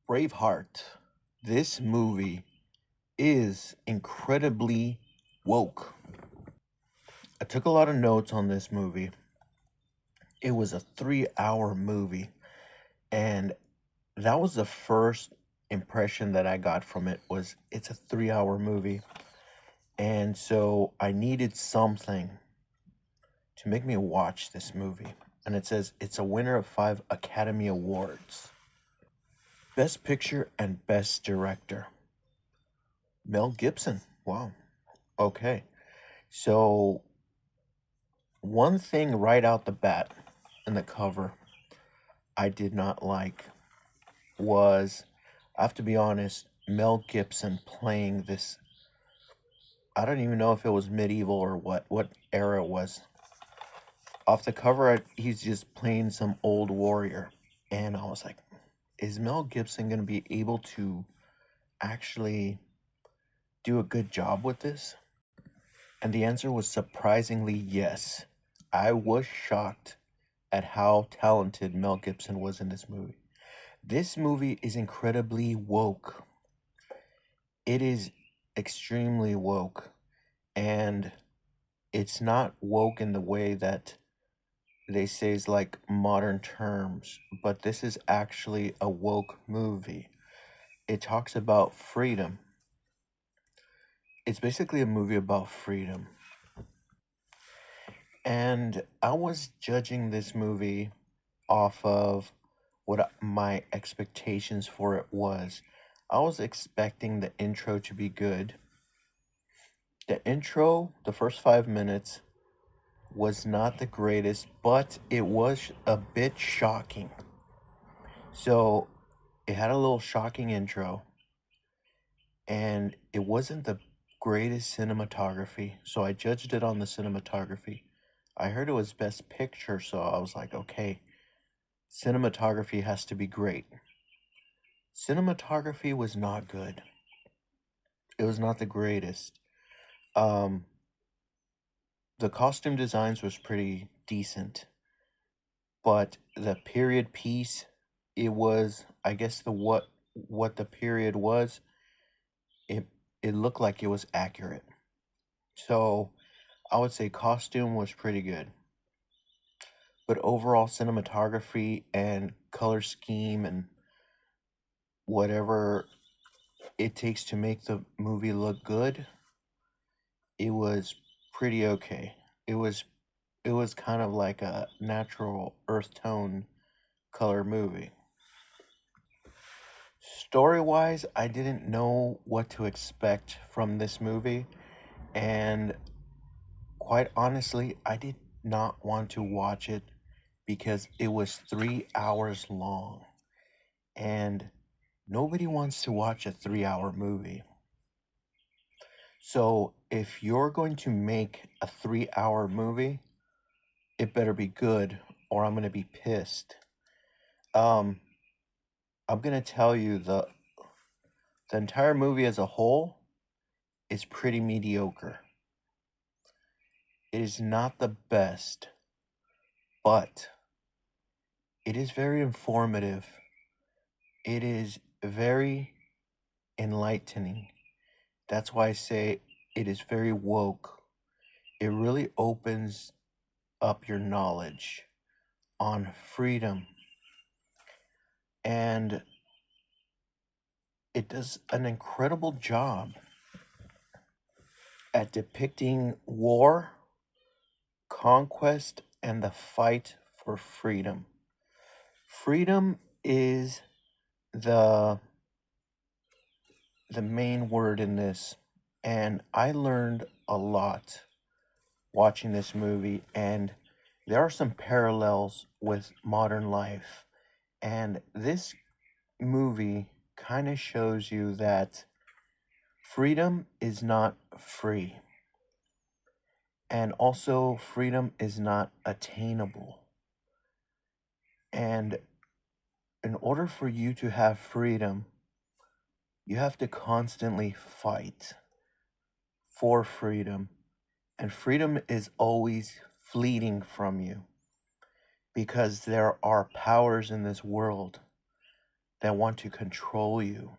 Braveheart. This movie is incredibly woke. I took a lot of notes on this movie. It was a 3 hour movie, and that was the first impression that I got from it was it's a 3 hour movie. And so I needed something to make me watch this movie. And it says it's a winner of 5 Academy Awards. Best Picture and Best Director. Mel Gibson. Wow. Okay. So one thing right out the bat in the cover I did not like was, I have to be honest, Mel Gibson playing this. I don't even know if it was medieval or what era it was. Off the cover, he's just playing some old warrior. And I was like, is Mel Gibson going to be able to actually do a good job with this? And the answer was surprisingly yes. I was shocked at how talented Mel Gibson was in this movie. This movie is incredibly woke. It is extremely woke. And it's not woke in the way that they say is like modern terms, but this is actually a woke movie. It talks about freedom. It's basically a movie about freedom. And I was judging this movie off of what my expectations for it was. I was expecting the intro to be good. The intro, the first 5 minutes, was not the greatest, but it was a bit shocking. So it had a little shocking intro, and it wasn't the greatest cinematography. So I judged it on the cinematography. I heard it was Best Picture, so I was like, okay, cinematography has to be great. Cinematography was not good. It was not the greatest. Um, the costume designs was pretty decent, but the period piece, it was, I guess what the period was, it it looked like it was accurate. So I would say costume was pretty good, but overall cinematography and color scheme and whatever it takes to make the movie look good, it was pretty okay. It was it was kind of like a natural earth tone color movie. Story wise, I didn't know what to expect from this movie, and quite honestly, I did not want to watch it because it was 3 hours long, and nobody wants to watch a 3 hour movie. So if you're going to make a 3 hour movie, it better be good or I'm gonna be pissed. Um, I'm gonna tell you the entire movie as a whole is pretty mediocre. It is not the best, but it is very informative. It is very enlightening. That's why I say it is very woke. It really opens up your knowledge on freedom, and it does an incredible job at depicting war, conquest, and the fight for freedom. Freedom is the the main word in this, and I learned a lot watching this movie, and there are some parallels with modern life, and this movie kind of shows you that freedom is not free, and also freedom is not attainable. And in order for you to have freedom, you have to constantly fight for freedom. And freedom is always fleeting from you because there are powers in this world that want to control you.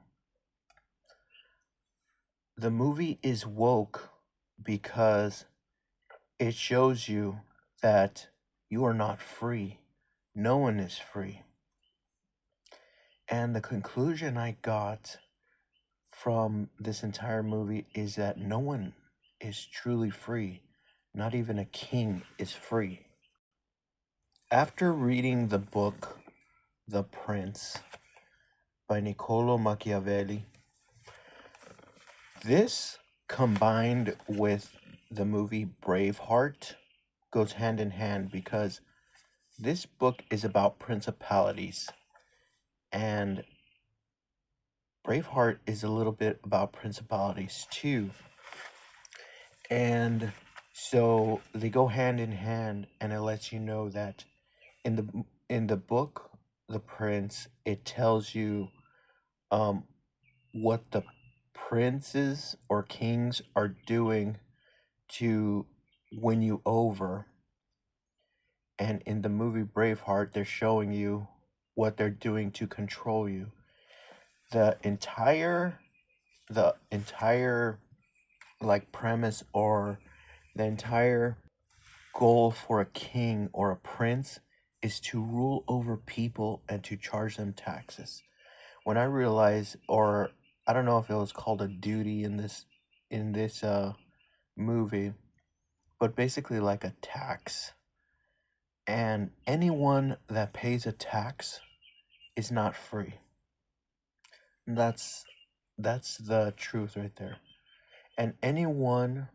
The movie is woke because it shows you that you are not free. No one is free. And the conclusion I got from this entire movie is that no one is truly free. Not even a king is free. After reading the book The Prince by Niccolo Machiavelli, this combined with the movie Braveheart goes hand in hand because this book is about principalities, and Braveheart is a little bit about principalities too. And so they go hand in hand, and it lets you know that in the book The Prince, it tells you um what the princes or kings are doing to win you over. And in the movie Braveheart, they're showing you what they're doing to control you. The entire like premise or the entire goal for a king or a prince is to rule over people and to charge them taxes. When I realized, or I don't know if it was called a duty in this movie, but basically like a tax. And anyone that pays a tax is not free. That's that's the truth right there. And anyone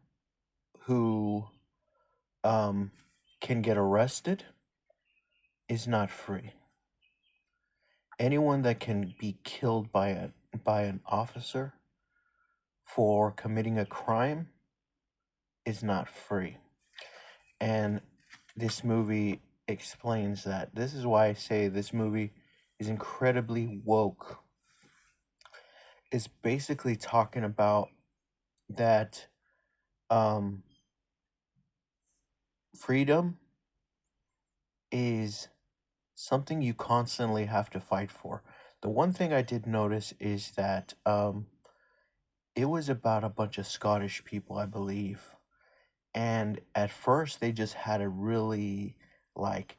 who um can get arrested is not free. Anyone that can be killed by an officer for committing a crime is not free. And this movie explains that. This is why I say this movie is incredibly woke. It's basically talking about that um, freedom is something you constantly have to fight for. The one thing I did notice is that it was about a bunch of Scottish people, I believe. And at first, they just had a really like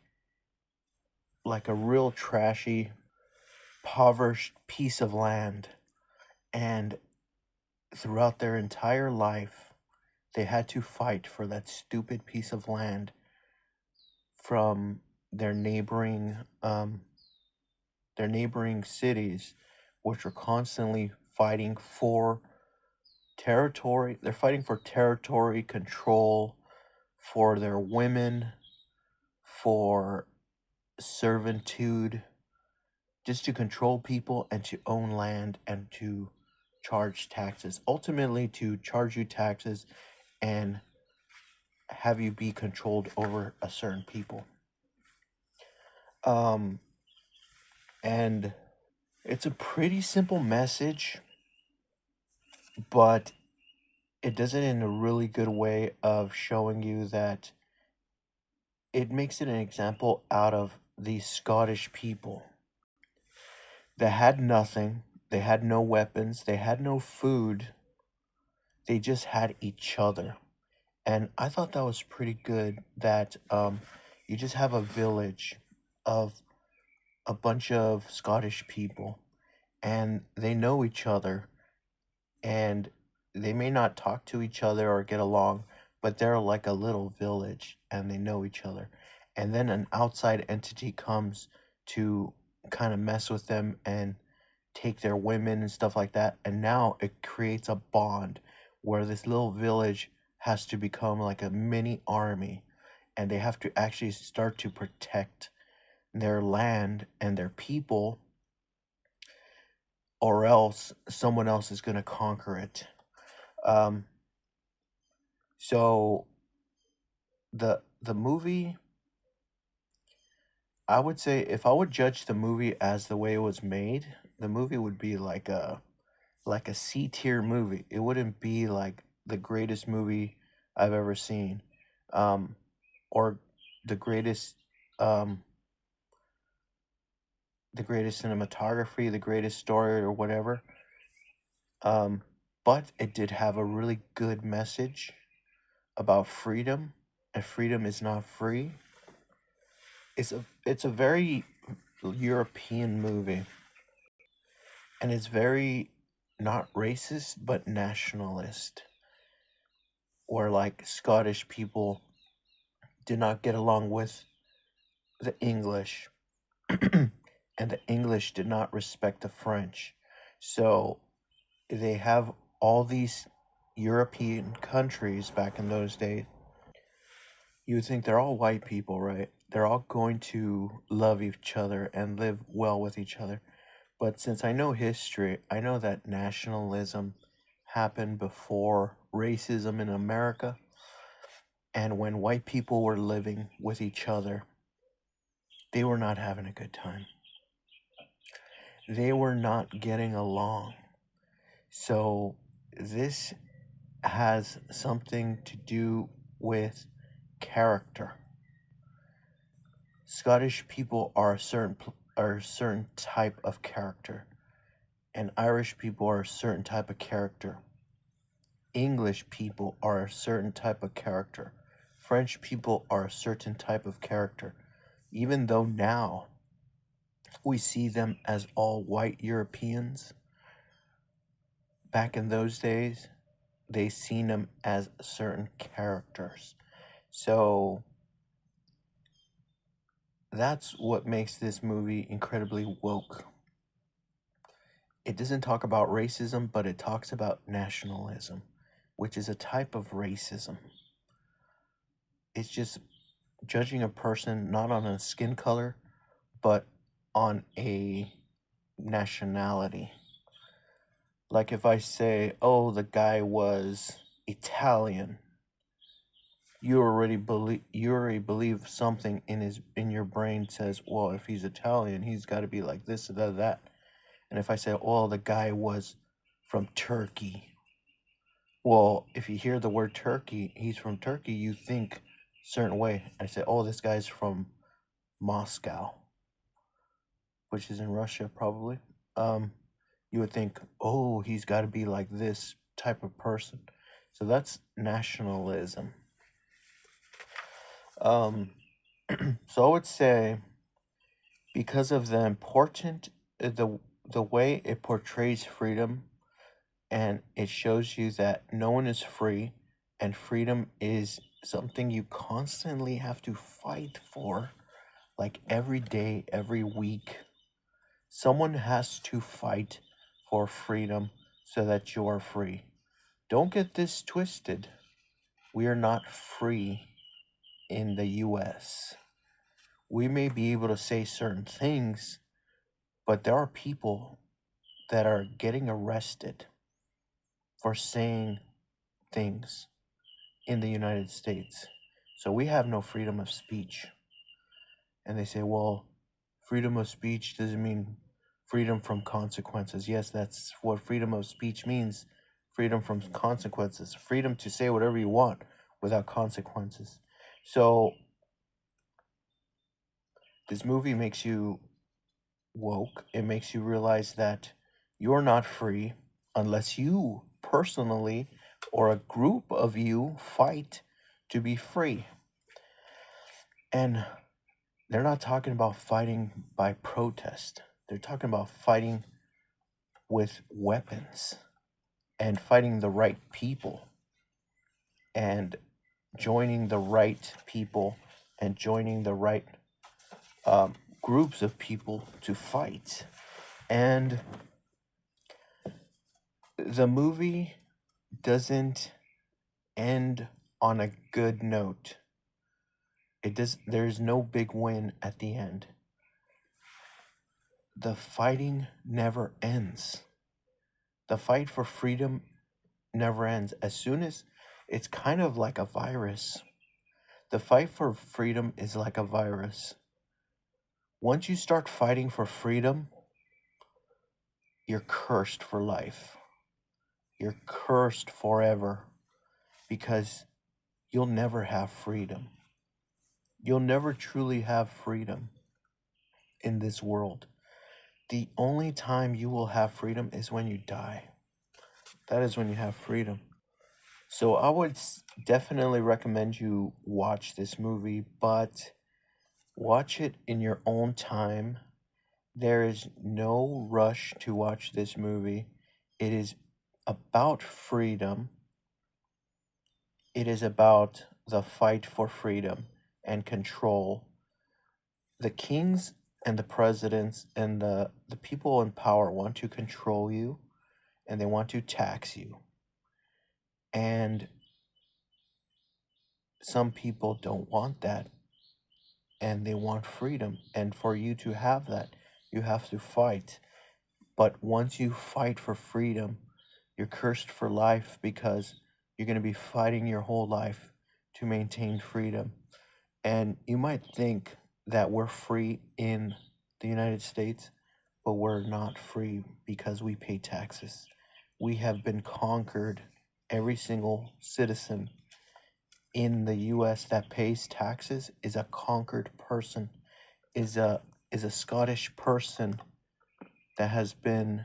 like a real trashy, impoverished piece of land, and throughout their entire life, they had to fight for that stupid piece of land from their neighboring cities, which are constantly fighting for territory. They're fighting for territory control, for their women, for servitude, just to control people and to own land and to charge taxes. Ultimately, to charge you taxes and have you be controlled over a certain people. Um, and it's a pretty simple message, but it does it in a really good way of showing you that it makes it an example out of these Scottish people that had nothing, they had no weapons, they had no food, they just had each other. And I thought that was pretty good that you just have a village of a bunch of Scottish people and they know each other, and they may not talk to each other or get along, but they're like a little village and they know each other. And then an outside entity comes to kind of mess with them and take their women and stuff like that. And now it creates a bond where this little village has to become like a mini army, and they have to actually start to protect their land and their people, or else someone else is going to conquer it. Um, so the movie, I would say if I would judge the movie as the way it was made, the movie would be like a C tier movie. It wouldn't be like the greatest movie I've ever seen, um, or the greatest um the greatest cinematography, the greatest story, or whatever. Um, but it did have a really good message about freedom, and freedom is not free. It's a very European movie, and it's very not racist but nationalist, where like Scottish people did not get along with the English, and the English did not respect the French. So they have all these European countries back in those days. You would think they're all white people, right? They're all going to love each other and live well with each other. But since I know history, I know that nationalism happened before racism in America. And when white people were living with each other, they were not having a good time. They were not getting along. So this has something to do with character. Scottish people are a certain type of character, and Irish people are a certain type of character. English people are a certain type of character. French people are a certain type of character. Even though now we see them as all white Europeans, back in those days, they seen them as certain characters. So that's what makes this movie incredibly woke. It doesn't talk about racism, but it talks about nationalism, which is a type of racism. It's just judging a person not on a skin color, but on a nationality. Like if I say, oh, the guy was Italian, you already believe something in your brain says, well, if he's Italian, he's got to be like this or that. And if I say, oh, the guy was from Turkey, well, if you hear the word Turkey, he's from Turkey, you think certain way. I say, oh, this guy's from Moscow, which is in Russia probably. Um, you would think, oh, he's got to be like this type of person. So that's nationalism. Um, so I would say because of the important the way it portrays freedom, and it shows you that no one is free, and freedom is something you constantly have to fight for, like every day, every week. Someone has to fight for freedom so that you are free. Don't get this twisted. We are not free in the US. We may be able to say certain things, but there are people that are getting arrested for saying things in the United States. So we have no freedom of speech. And they say, well, freedom of speech doesn't mean freedom from consequences. Yes, that's what freedom of speech means, freedom from consequences, freedom to say whatever you want without consequences. So this movie makes you woke. It makes you realize that you're not free unless you personally or a group of you fight to be free. And they're not talking about fighting by protest. They're talking about fighting with weapons and fighting the right people and joining the right people and joining the right um, groups of people to fight. And the movie doesn't end on a good note. There's no big win at the end. The fighting never ends. The fight for freedom never ends. As soon as it's kind of like a virus. The fight for freedom is like a virus. Once you start fighting for freedom, you're cursed for life. You're cursed forever because you'll never have freedom. You'll never truly have freedom in this world. The only time you will have freedom is when you die. That is when you have freedom. So I would definitely recommend you watch this movie, but watch it in your own time. There is no rush to watch this movie. It is about freedom. It is about the fight for freedom and control. The kings and the presidents and the people in power want to control you, and they want to tax you. And some people don't want that, and they want freedom. And for you to have that, you have to fight. But once you fight for freedom, you're cursed for life because you're going to be fighting your whole life to maintain freedom. And you might think that we're free in the United States, but we're not free because we pay taxes. We have been conquered. Every single citizen in the US that pays taxes is a conquered person, is a Scottish person that has been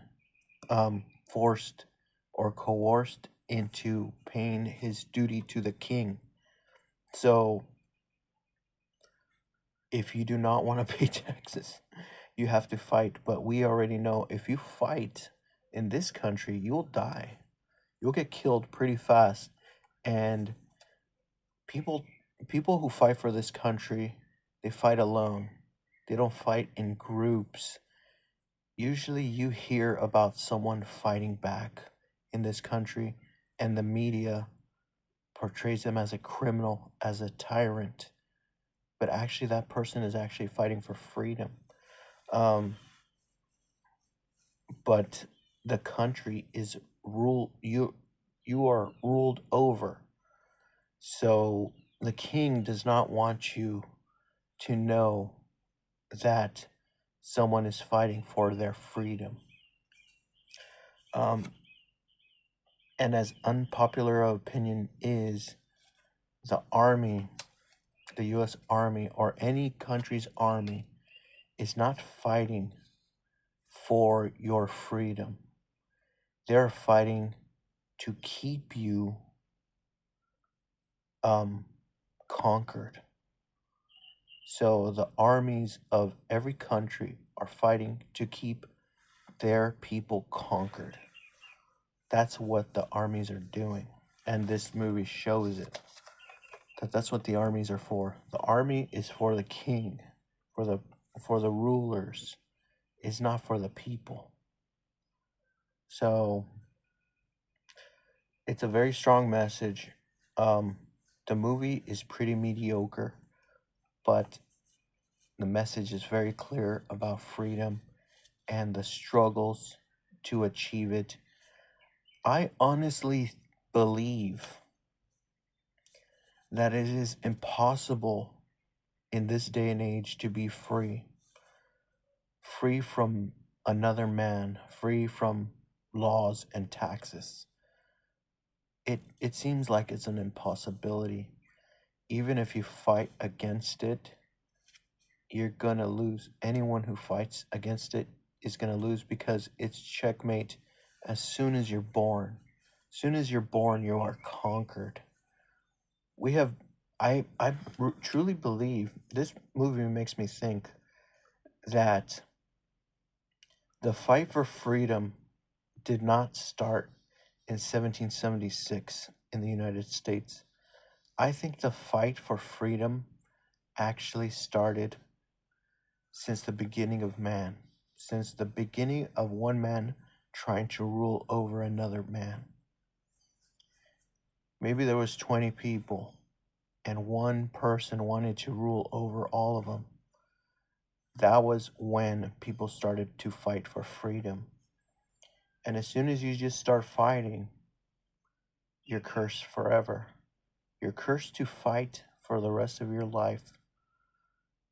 forced or coerced into paying his duty to the king. So if you do not want to pay taxes, you have to fight. But we already know if you fight in this country, you'll die. You'll get killed pretty fast. And people people who fight for this country, they fight alone. They don't fight in groups. Usually you hear about someone fighting back in this country, and the media portrays them as a criminal, as a tyrant. But actually that person is actually fighting for freedom. Um, but the country is you are ruled over. So the king does not want you to know that someone is fighting for their freedom. Um, and as unpopular opinion is, the army, the US Army, or any country's army, is not fighting for your freedom. They're fighting to keep you um, conquered. So the armies of every country are fighting to keep their people conquered. That's what the armies are doing. And this movie shows it. That's what the armies are for. The army is for the king, for the rulers. It's not for the people. So it's a very strong message. Um, the movie is pretty mediocre, but the message is very clear about freedom and the struggles to achieve it. I honestly believe that it is impossible in this day and age to be free from another man, free from laws and taxes. It seems like it's an impossibility. Even if you fight against it, you're gonna lose. Anyone who fights against it is gonna lose because it's checkmate as soon as you're born. As soon as you're born, you are conquered. We have, I truly believe this movie makes me think that the fight for freedom did not start in 1776 in the United States. I think the fight for freedom actually started since the beginning of man, since the beginning of one man trying to rule over another man. Maybe there was 20 people and one person wanted to rule over all of them. That was when people started to fight for freedom. And as soon as you just start fighting, you're cursed forever. You're cursed to fight for the rest of your life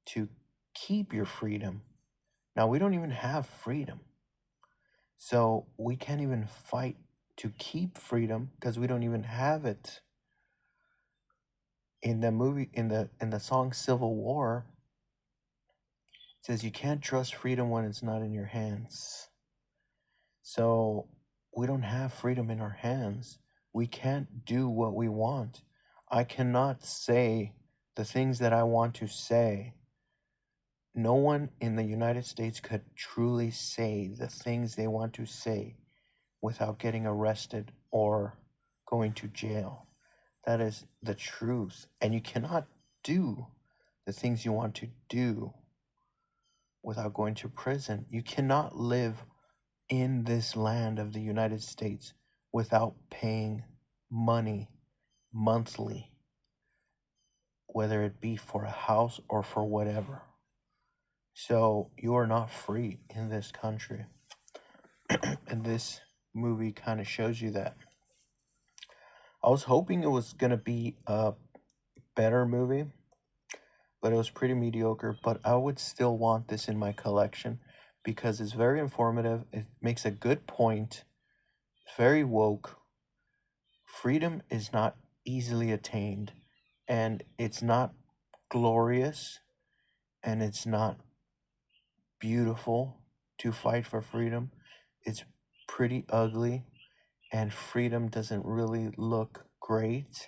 to keep your freedom. Now, we don't even have freedom. So we can't even fight to keep freedom because we don't even have it. In the movie, in the song Civil War, It says you can't trust freedom when it's not in your hands. So we don't have freedom in our hands. We can't do what we want. I cannot say the things that I want to say. No one in the United States could truly say the things they want to say without getting arrested or going to jail. That is the truth. And you cannot do the things you want to do without going to prison. You cannot live in this land of the United States without paying money monthly, whether it be for a house or for whatever. So you are not free in this country. And this movie kind of shows you that. I was hoping it was going to be a better movie, but it was pretty mediocre. But I would still want this in my collection because it's very informative. It makes a good point. It's very woke. Freedom is not easily attained, and it's not glorious, and it's not beautiful to fight for freedom. It's pretty ugly, and freedom doesn't really look great.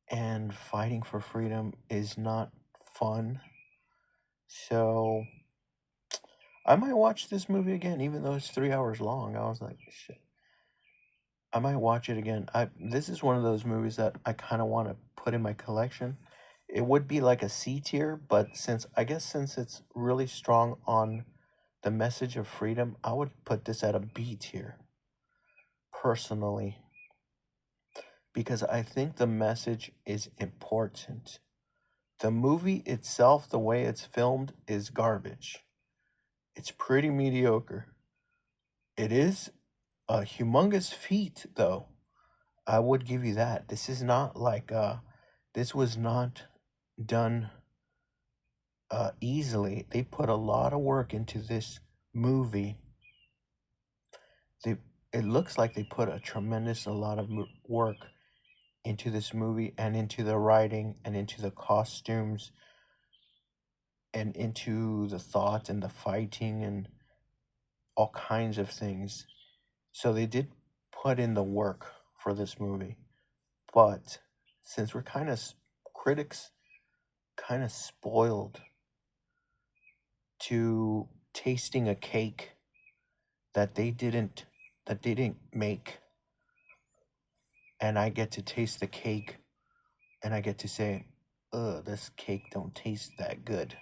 And fighting for freedom is not fun. So I might watch this movie again, even though it's 3 hours long. I was like, shit. I might watch it again. This is one of those movies that I kind of want to put in my collection. It would be like a C tier, but since it's really strong on the message of freedom, I would put this at a B tier personally because I think the message is important. The movie itself, the way it's filmed, is garbage. It's pretty mediocre. It is a humongous feat, though. I would give you that. This is not like this was not done easily. They put a lot of work into this movie. They it looks like they put a tremendous a lot of work into this movie and into the writing and into the costumes and into the thought and the fighting and all kinds of things. So they did put in the work for this movie. But since we're critics kind of spoiled to tasting a cake that they didn't make, and I get to taste the cake and I get to say, ugh, this cake don't taste that good.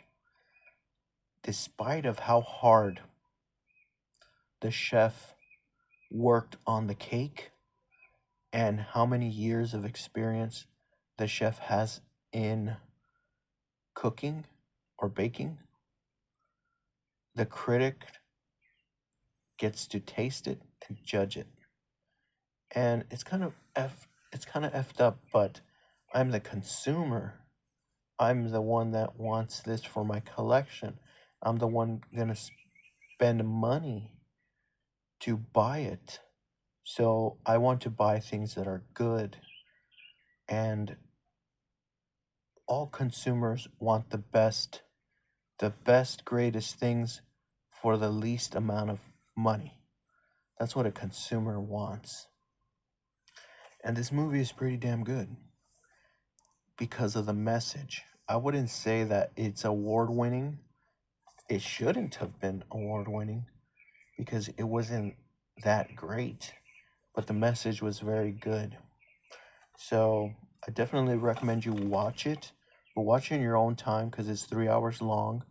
Despite of how hard the chef worked on the cake and how many years of experience the chef has in cooking or baking, the critic gets to taste it and judge it. And it's kind of effed up, but I'm the consumer. I'm the one that wants this for my collection. I'm the one gonna spend money to buy it. So I want to buy things that are good. And all consumers want the best, greatest things for the least amount of money. That's what a consumer wants. And this movie is pretty damn good because of the message. I wouldn't say that it's award winning. It shouldn't have been award winning because it wasn't that great, but the message was very good. So I definitely recommend you watch it, but watch it in your own time because it's 3 hours long.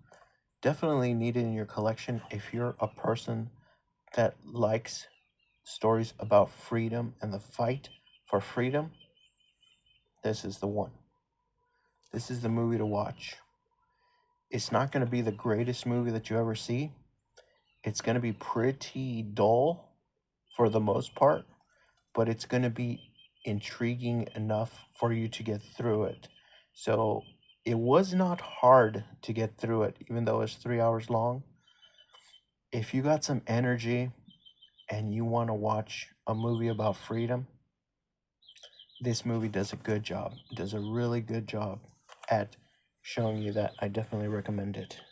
Definitely need it in your collection if you're a person that likes stories about freedom and the fight for freedom. This is the one. This is the movie to watch. It's not going to be the greatest movie that you ever see. It's going to be pretty dull for the most part, but it's going to be intriguing enough for you to get through it. So it was not hard to get through it, even though it's 3 hours long. If you got some energy and you want to watch a movie about freedom, this movie does a good job. It does a really good job at showing you that I definitely recommend it.